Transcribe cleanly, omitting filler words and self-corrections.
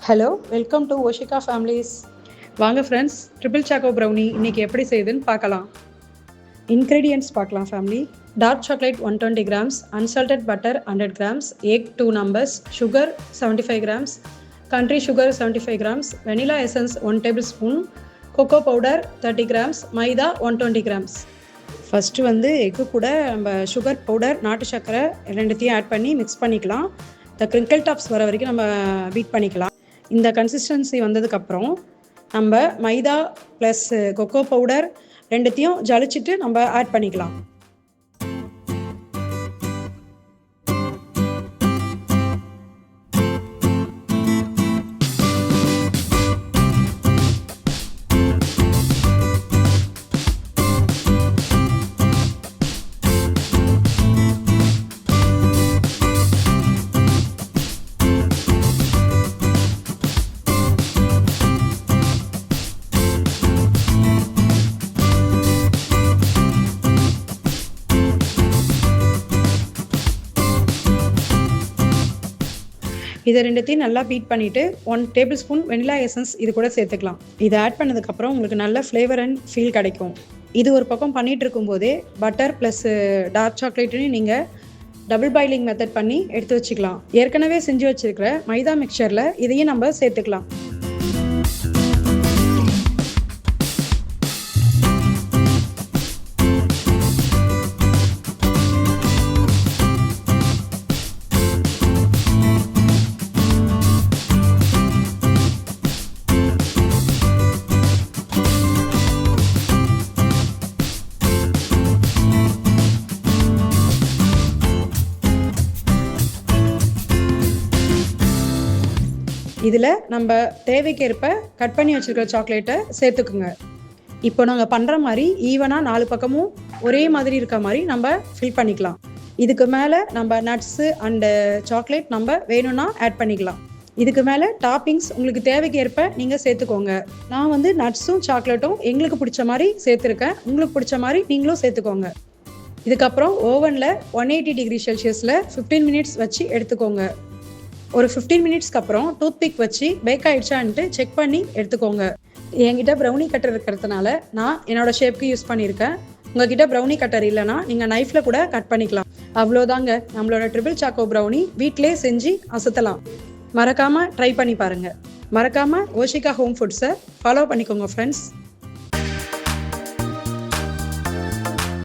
Hello, welcome to Oshika families. வாங்க friends, triple choco brownie இன்றைக்கி எப்படி செய்யுதுன்னு பார்க்கலாம். இன்க்ரீடியன்ட்ஸ் பார்க்கலாம் family. Dark chocolate 120 grams, unsalted butter 100 grams, egg 2 numbers, sugar 75 grams, country sugar 75 grams, vanilla essence 1 table spoon, cocoa powder 30 grams, maida 120 grams. First egg கூட நம்ம sugar powder, நாட்டு சர்க்கரை ரெண்டுத்தையும் ஆட் பண்ணி மிக்ஸ் பண்ணிக்கலாம். இந்த கிரிங்கிள் டாப்ஸ் வர வரைக்கும் நம்ம பீட் பண்ணிக்கலாம். இந்த கன்சிஸ்டன்சி வந்ததுக்கப்புறம் நம்ம மைதா ப்ளஸ் கொக்கோ பவுடர் ரெண்டுத்தையும் ஜலிச்சுட்டு நம்ம ஆட் பண்ணிக்கலாம். இதை ரெண்டுத்தையும் நல்லா பீட் பண்ணிவிட்டு 1 டேபிள் ஸ்பூன் வெனிலா எசன்ஸ் இது கூட சேர்த்துக்கலாம். இதை ஆட் பண்ணதுக்கப்புறம் உங்களுக்கு நல்ல ஃப்ளேவர் அண்ட் ஃபீல் கிடைக்கும். இது ஒரு பக்கம் பண்ணிகிட்டு இருக்கும்போதே பட்டர் ப்ளஸ் டார்க் சாக்லேட்டுன்னு நீங்கள் டபுள் பாயிலிங் மெத்தட் பண்ணி எடுத்து வச்சுக்கலாம். ஏற்கனவே செஞ்சு வச்சுருக்கிற மைதா மிக்சரில் இதையும் நம்ம சேர்த்துக்கலாம். இதில் நம்ம தேவைக்கேற்ப கட் பண்ணி வச்சுருக்கிற சாக்லேட்டை சேர்த்துக்குங்க. இப்போ நாங்கள் பண்ணுற மாதிரி ஈவனாக 4 பக்கமும் ஒரே மாதிரி இருக்க மாதிரி நம்ம ஃபில் பண்ணிக்கலாம். இதுக்கு மேலே நம்ம நட்ஸு அண்டு சாக்லேட் நம்ம வேணும்னா ஆட் பண்ணிக்கலாம். இதுக்கு மேலே டாப்பிங்ஸ் உங்களுக்கு தேவைக்கேற்ப நீங்கள் சேர்த்துக்கோங்க. நான் நட்ஸும் சாக்லேட்டும் எங்களுக்கு பிடிச்ச மாதிரி சேர்த்துருக்கேன். உங்களுக்கு பிடிச்ச மாதிரி நீங்களும் சேர்த்துக்கோங்க. இதுக்கப்புறம் ஓவனில் 180 டிகிரி செல்சியஸில் 15 மினிட்ஸ் வச்சு எடுத்துக்கோங்க. ஒரு 15 மினிட்ஸ்க்கு அப்புறம் டூத் பிக் வச்சு பேக் ஆகிடுச்சான்ட்டு செக் பண்ணி எடுத்துக்கோங்க. என்கிட்ட ப்ரௌனி கட்டர் இருக்கிறதுனால நான் என்னோட ஷேப்க்கு யூஸ் பண்ணியிருக்கேன். உங்ககிட்ட ப்ரௌனி கட்டர் இல்லைனா நீங்கள் நைஃப்பில் கூட கட் பண்ணிக்கலாம். அவ்வளோதாங்க, நம்மளோட ட்ரிபிள் சாக்கோ ப்ரௌனி வீட்டிலே செஞ்சு அசத்தலாம். மறக்காமல் ட்ரை பண்ணி பாருங்கள். மறக்காமல் ஓஷிகா ஹோம் ஃபுட்ஸை ஃபாலோ பண்ணிக்கோங்க ஃப்ரெண்ட்ஸ்.